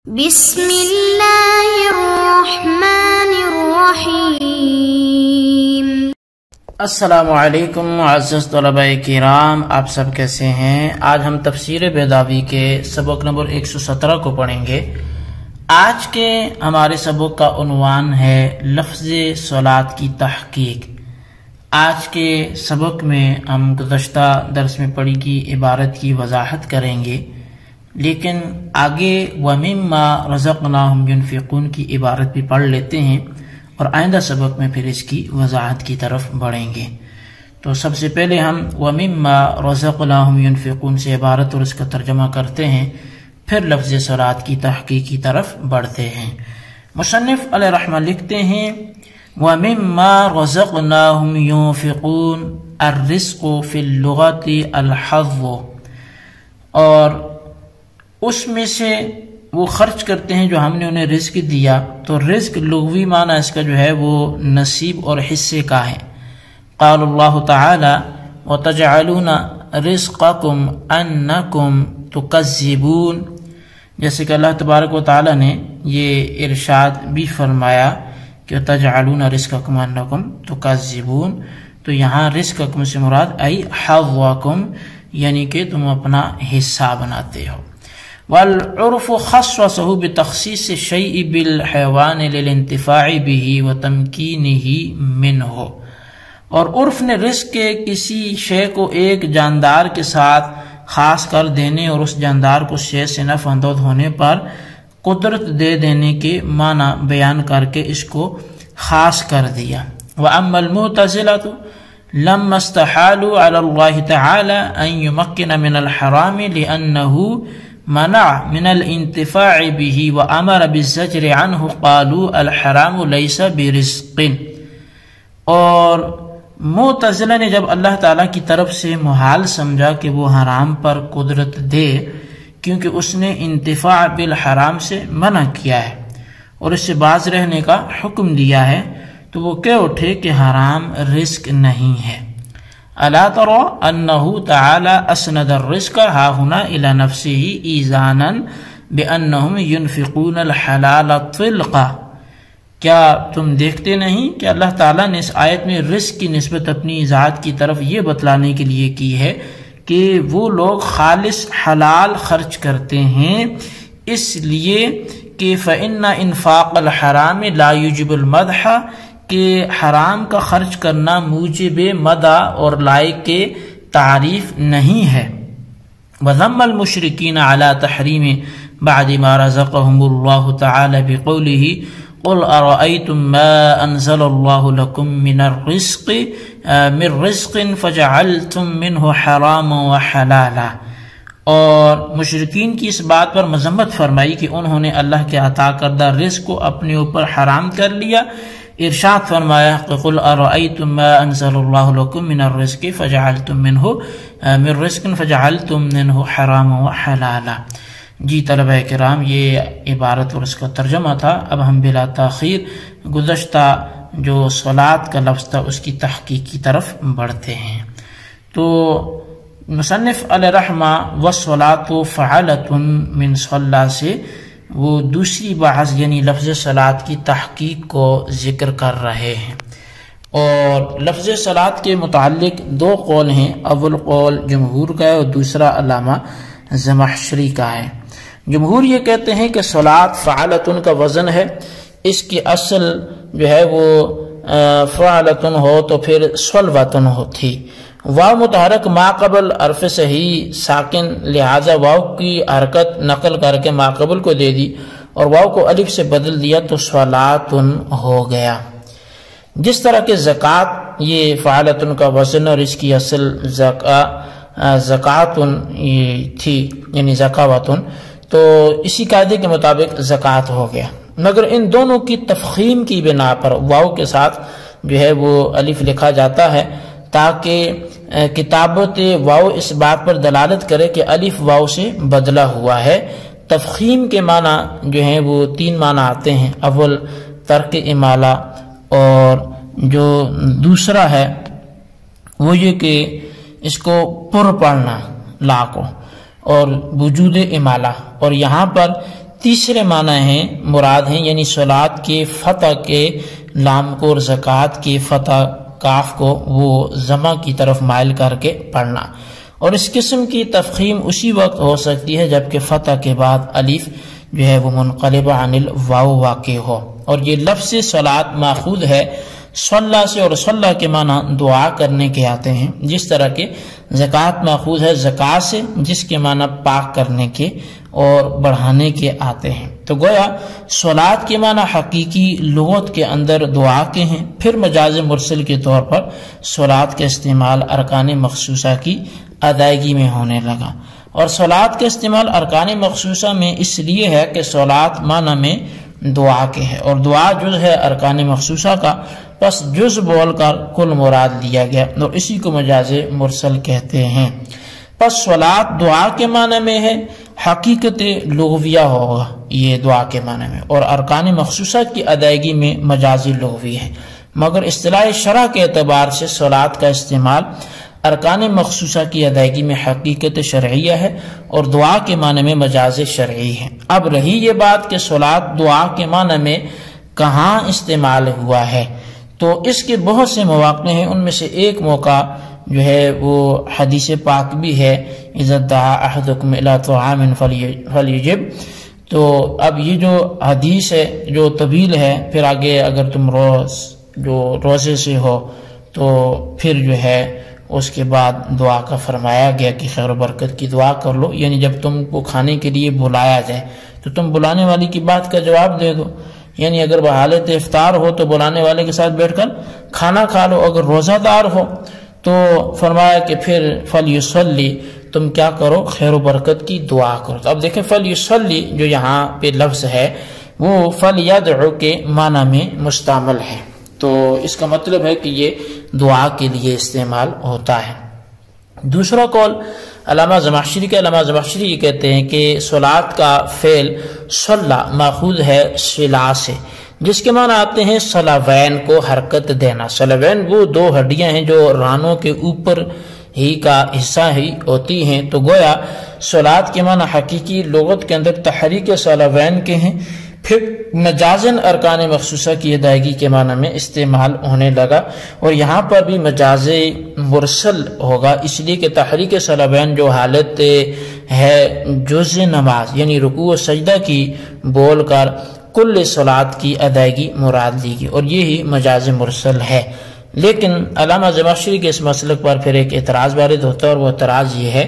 بسم اللہ الرحمن الرحیم۔ السلام علیکم معزز طلباء کرام، آپ سب کیسے ہیں؟ آج ہم تفسیر بیضاوی کے سبق نمبر 117 کو پڑھیں گے۔ آج کے ہمارے سبق کا عنوان ہے لفظ صلاۃ کی تحقیق۔ آج کے سبق میں ہم گزشتہ درس میں پڑھی کی عبارت کی وضاحت کریں گے، لیکن آگے وَمِمَّا رَزَقْنَاهُمْ يُنْفِقُونَ کی عبارت بھی پڑھ لیتے ہیں اور آئندہ سبق میں پھر اس کی وضاحت کی طرف بڑھیں گے۔ تو سب سے پہلے ہم وَمِمَّا رَزَقْنَاهُمْ يُنْفِقُونَ سے عبارت اور اس کا ترجمہ کرتے ہیں، پھر لفظ صلاۃ کی تحقیق کی طرف بڑھتے ہیں۔ مصنف علیہ رحمہ لکھتے ہیں وَمِمَّا رَزَقْنَاهُمْ يُنْفِقُونَ الرِّزْقُ فِي اللُّغَةِ الْحَظُّ، اور اس میں سے وہ خرچ کرتے ہیں جو ہم نے انہیں رزق دیا۔ تو رزق لغوی معنی اس کا جو ہے وہ نصیب اور حصے کا ہے۔ قال اللہ تعالی وَتَجْعَلُونَ رِزْقَكُمْ أَنَّكُمْ تُكَذِّبُونَ، جیسے کہ اللہ تبارک و تعالی نے یہ ارشاد بھی فرمایا کہ وَتَجْعَلُونَ رِزْقَكُمْ أَنَّكُمْ تُكَذِّبُونَ، تو یہاں رزقکم سے مراد ای حظکم، یعنی کہ تم اپنا حصہ بناتے ہو۔ والعرف خصصه بتخصیص الشیء بالحیوان للانتفاع به وتمکینه منه، اور عرف نے رزق کے کسی شے کو ایک جاندار کے ساتھ خاص کر دینے اور اس جاندار کو شے سے نفع اندوز ہونے پر قدرت دے دینے کے معنی بیان کر کے اس کو خاص کر دیا۔ وَأَمَّا الْمُعْتَزِلَةُ لَمَّا اسْتَحَالُوا عَلَى اللَّهِ تَعَالَى أَن يُمَكِّنَ مِنَ الْحَرَامِ لِأَنَّهُ منع من الانتفاع به وامر بالزجر عنه قالوا الحرام ليس برزق، اور معتزلہ نے جب اللہ تعالیٰ کی طرف سے محال سمجھا کہ وہ حرام پر قدرت دے کیونکہ اس نے انتفاع بالحرام سے منع کیا ہے اور اس سے باز رہنے کا حکم دیا ہے، تو وہ کہہ اٹھے کہ حرام رزق نہیں ہے۔ الا ترى انه تعالى اسند الرزق ها هنا الى نفسه ايذانا بانهم ينفقون الحلال طلقا، کیا تم دیکھتے نہیں کہ اللہ تعالیٰ نے اس آیت میں رزق کی نسبت اپنی ذات کی طرف یہ بتلانے کے لیے کی ہے کہ وہ لوگ خالص حلال خرچ کرتے ہیں، اس لیے کہ فإن انفاق الحرام لا يجب المدح، کہ حرام کا خرچ کرنا موجب مدح اور لائق کے تعریف نہیں ہے۔ وذم المشرکین علی تحریم بعد ما رزقهم اللہ تعالی بقوله قل ارأیتم ما انزل اللہ لکم من رزق فجعلتم منه حراما وحلالا، اور مشرکین کی اس بات پر مذمت فرمائی کہ انہوں نے اللہ کے عطا کردہ رزق کو اپنے اوپر حرام کر لیا۔ ارشاد فرمایا کہ قل ارأیتم ما انزل اللہ لکم من الرزق فجعلتم منه حراما وحلالا۔ جی طلبہ کرام، یہ عبارت اور اس کا ترجمہ تھا۔ اب ہم بلا تاخیر گزشتہ جو صلاۃ کا لفظ تھا اس کی تحقیق کی طرف بڑھتے ہیں۔ تو مصنف علیہ رحمہ والصلاۃ فعلۃ من صلی سے وہ دوسری بحث یعنی لفظ صلاۃ کی تحقیق کو ذکر کر رہے ہیں، اور لفظ صلاۃ کے متعلق دو قول ہیں، اول قول جمہور کا ہے اور دوسرا علامہ زمخشری کا ہے۔ جمہور یہ کہتے ہیں کہ صلاۃ فعلتن کا وزن ہے، اس کی اصل جو ہے وہ فعلتن ہو تو پھر صلوتن ہوتی، واو متحرک ما قبل عرف صحیح ساکن، لہذا واو کی حرکت نقل کر کے ما قبل کو دے دی اور واو کو الف سے بدل دیا تو صلاتن ہو گیا۔ جس طرح کہ زکوٰۃ یہ فعلتن کا وزن اور اس کی اصل زکاتن تھی یعنی زکاوتن، تو اسی قاعدے کے مطابق زکوٰۃ ہو گیا، مگر ان دونوں کی تفخیم کی بنا پر واو کے ساتھ جو ہے وہ الف لکھا جاتا ہے تاکہ کتابت واو اس بات پر دلالت کرے کہ الف واو سے بدلا ہوا ہے۔ تفخیم کے معنی جو ہیں وہ تین معنی آتے ہیں، اول ترک امالہ، اور جو دوسرا ہے وہ یہ کہ اس کو پر پڑھنا لا کو، اور وجود امالہ، اور یہاں پر تیسرے معنی ہیں مراد ہیں، یعنی صلاۃ کے فتح کے لام کو اور زکوٰۃ کے فتح کاف کو وہ ضمہ کی طرف مائل کر کے پڑھنا، اور اس قسم کی تفخیم اسی وقت ہو سکتی ہے جبکہ فتح کے بعد الف جو ہے وہ منقلب عن الواو واقع ہو۔ اور یہ لفظ صلاۃ ماخوذ ہے صلی سے، اور صلی کے معنی دعا کرنے کے آتے ہیں، جس طرح کہ زکوٰۃ ماخوذ ہے زکاة سے، جس کے معنی پاک کرنے کے اور بڑھانے کے آتے ہیں۔ تو گویا صلاۃ کے معنی حقیقی لغت کے اندر دعا کے ہیں، پھر مجاز مرسل کے طور پر صلاۃ کا استعمال ارکان مخصوصہ کی ادائیگی میں ہونے لگا، اور صلاۃ کا استعمال ارکان مخصوصہ میں اس لیے ہے کہ صلاۃ معنی میں دعا کے ہے، اور دعا جز ہے ارکان مخصوصہ کا، پس جز بول کر کل مراد لیا گیا، اور اسی کو مجاز مرسل کہتے ہیں۔ پس صلاۃ دعا کے معنی میں ہے، حقیقت لغویہ ہوگا یہ دعا کے معنی میں، اور ارکان مخصوصہ کی ادائیگی میں مجازی لغوی ہے، مگر اصطلاح شرع کے اعتبار سے صلاۃ کا استعمال ارکان مخصوصہ کی ادائیگی میں حقیقت شرعیہ ہے، اور دعا کے معنی میں مجاز شرعی ہے۔ اب رہی یہ بات کہ صلاۃ دعا کے معنی میں کہاں استعمال ہوا ہے، تو اس کے بہت سے مواقع ہیں، ان میں سے ایک موقع جو ہے وہ حدیث پاک بھی ہے، اذا دعا احدکم الی طعام فلیجب۔ تو اب یہ جو حدیث ہے جو طویل ہے، پھر آگے اگر تم روزے سے ہو تو پھر جو ہے اس کے بعد دعا کا فرمایا گیا کہ خیر و برکت کی دعا کر لو، یعنی جب تم کو کھانے کے لیے بلایا جائے تو تم بلانے والی کی بات کا جواب دے دو، یعنی اگر بحالت افطار ہو تو بلانے والے کے ساتھ بیٹھ کر کھانا کھا لو، اگر روزہ دار ہو تو فرمایا کہ پھر فلیصلی، تم کیا کرو، خیر و برکت کی دعا کرو۔ تو اب دیکھیں فلیصلی جو یہاں پہ لفظ ہے وہ فلیدعو کے معنی میں مستعمل ہے، تو اس کا مطلب ہے کہ یہ دعا کے لیے استعمال ہوتا ہے۔ دوسرا قول علامہ زمخشری کا، علامہ زمخشری یہ کہتے ہیں کہ صلاۃ کا فعل صلی ماخوذ ہے صلا سے، جس کے معنی آتے ہیں صلاوین کو حرکت دینا۔ صلاوین وہ دو ہڈیاں ہیں جو رانوں کے اوپر ہی کا حصہ ہی ہوتی ہیں، تو گویا صلاۃ کے معنی حقیقی لغت کے اندر تحریک صلاوین کے ہیں، پھر مجازن ارکان مخصوصہ کی ادائیگی کے معنی میں استعمال ہونے لگا، اور یہاں پر بھی مجاز مرسل ہوگا، اس لیے کہ تحریک صلاوین جو حالت ہے جز نماز یعنی رکوع و سجدہ کی بول کر کل صلاۃ کی ادائیگی مراد لی گئی، اور یہی مجاز مرسل ہے۔ لیکن علامہ زمخشری کے اس مسلک پر پھر ایک اعتراض وارد ہوتا ہے، اور وہ اعتراض یہ ہے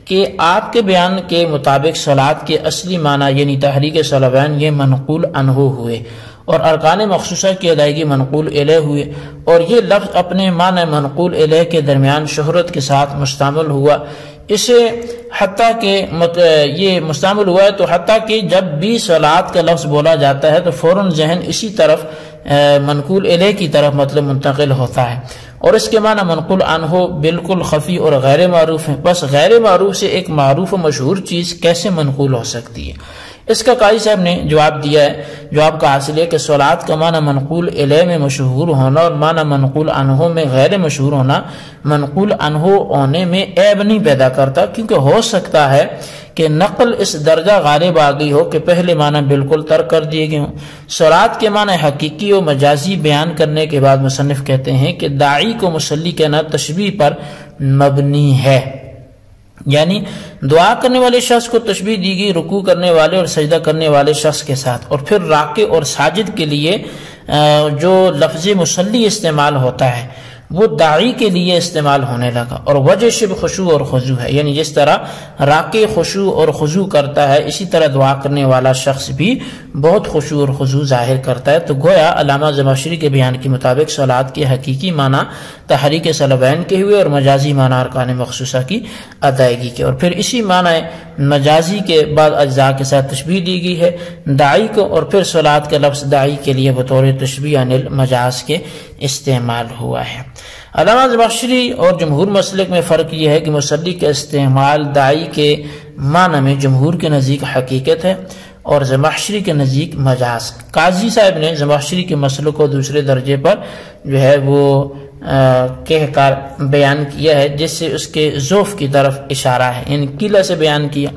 کہ آپ کے بیان کے مطابق صلاۃ کے اصلی معنی یعنی تحریک صلاوین یہ منقول عنہ ہوئے، اور ارکان مخصوصہ کی ادائیگی منقول الیہ ہوئے، اور یہ لفظ اپنے معنی منقول الیہ کے درمیان شہرت کے ساتھ مستعمل ہوا، اسے حتیٰ کہ یہ مستعمل ہوا ہے تو حتیٰ کہ جب بھی صلاۃ کا لفظ بولا جاتا ہے تو فوراً ذہن اسی طرف منقول الیہ کی طرف مطلب منتقل ہوتا ہے، اور اس کے معنی منقول عنہ بالکل خفی اور غیر معروف ہے۔ بس غیر معروف سے ایک معروف و مشہور چیز کیسے منقول ہو سکتی ہے؟ اس کا قاضی صاحب نے جواب دیا ہے، جواب کا حاصل ہے کہ صلاۃ کا معنی منقول الیہ میں مشہور ہونا اور معنی منقول عنہ میں غیر مشہور ہونا منقول عنہ ہونے میں عیب نہیں پیدا کرتا، کیونکہ ہو سکتا ہے کہ نقل اس درجہ غالب آ گئی ہو کہ پہلے معنی بالکل ترک کر دیے گئے ہوں۔ صلاۃ کے معنی حقیقی و مجازی بیان کرنے کے بعد مصنف کہتے ہیں کہ داعی کو مصلی کہنا تشبیہ پر مبنی ہے، یعنی دعا کرنے والے شخص کو تشبیہ دی گئی رکوع کرنے والے اور سجدہ کرنے والے شخص کے ساتھ، اور پھر راکع اور ساجد کے لیے جو لفظ مصلی استعمال ہوتا ہے وہ داعی کے لیے استعمال ہونے لگا، اور وجہ شبہ خشوع اور خضوع ہے، یعنی جس طرح راکع خشوع اور خضوع کرتا ہے اسی طرح دعا کرنے والا شخص بھی بہت خشوع اور خضوع ظاہر کرتا ہے۔ تو گویا علامہ زمخشری کے بیان کے مطابق صلاۃ کے حقیقی معنی تحریک صلاوین کے ہوئے اور مجازی معنی ارکان مخصوصہ کی ادائیگی کے، اور پھر اسی معنی مجازی کے بعد اجزاء کے ساتھ تشبیہ دی گئی ہے داعی کو، اور پھر صلاۃ کا لفظ داعی کے لیے بطور تشبیہ عن المجاز کے استعمال ہوا ہے۔ علامہ زمخشری اور جمہور مسلک میں فرق یہ ہے کہ مصلی کا استعمال داعی کے معنی میں جمہور کے نزدیک حقیقت ہے اور زمخشری کے نزدیک مجاز۔ قاضی صاحب نے زمخشری کے مسلک کو دوسرے درجے پر جو ہے وہ کہہ کر بیان کیا ہے، جس سے اس کے ضعف کی طرف اشارہ ہے، یعنی قلہ سے بیان کیا،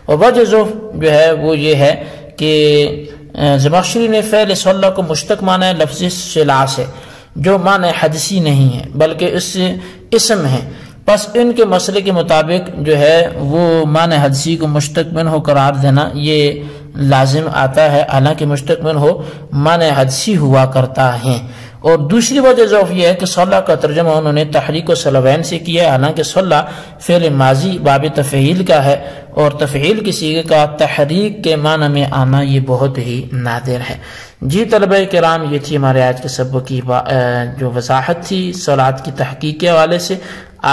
اور وجہ ضعف جو ہے وہ یہ ہے کہ زمخشری نے فعل صلی کو مشتق مانا ہے لفظ صلا سے، جو معنی حدثی نہیں ہے بلکہ اس سے اسم ہے، پس ان کے مسئلے کے مطابق جو ہے وہ معنی حدثی کو مشتق منہ قرار دینا یہ لازم آتا ہے، حالانکہ مشتق منہ معنی حدثی ہوا کرتا ہے۔ اور دوسری وجہ ضعف یہ ہے کہ صلی کا ترجمہ انہوں نے تحریک و صلوین سے کیا ہے، حالانکہ صلی فعل ماضی باب تفعیل کا ہے، اور تفعیل کی صیغے کا تحریک کے معنی میں آنا یہ بہت ہی نادر ہے۔ جی طلبہ کرام، یہ تھی ہمارے آج کے سبق کی جو وضاحت تھی صلاۃ کی تحقیق کے حوالے سے۔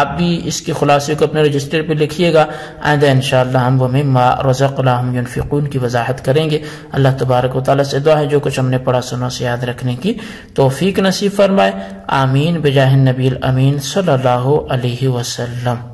آپ بھی اس کے خلاصے کو اپنے رجسٹر پہ لکھیے گا، آئندہ انشاءاللہ ہم وَمِمَّا رَزَقْنَاهُمْ يُنْفِقُونَ کی وضاحت کریں گے۔ اللہ تبارک و تعالیٰ سے دعا ہے جو کچھ ہم نے پڑھا سنا سے یاد رکھنے کی توفیق نصیب فرمائے، آمین بجاہ النبی الامین صلی اللہ علیہ وسلم۔